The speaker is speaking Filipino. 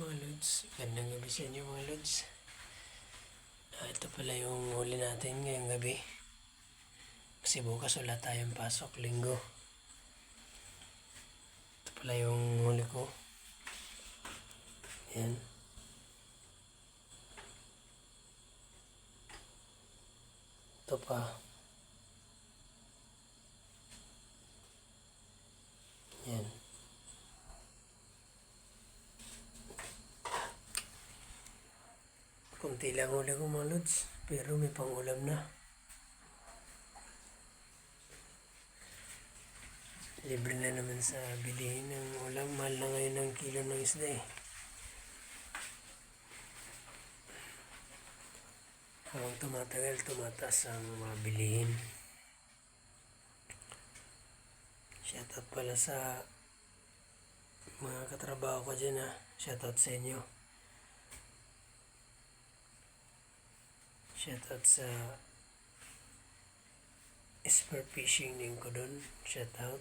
mga lods, gandang gabi sa inyo mga lods. Ito pala yung huli natin ngayong gabi. Kasi bukas wala tayong pasok, linggo. Ito pala yung huli ko. Yan. Ito pa. Yan. Kunti lang huli ko mga lods, pero may pang-ulam na. Libre na naman sa bilihin ng ulam. Mahal na ngayon ang kilo ng isda eh. Habang tumatagal, tumataas ang mga bilihin. Shoutout pala sa mga katrabaho ko dyan ha. Shoutout sa inyo. Shoutout sa Esper Fishing din ko doon. Shoutout.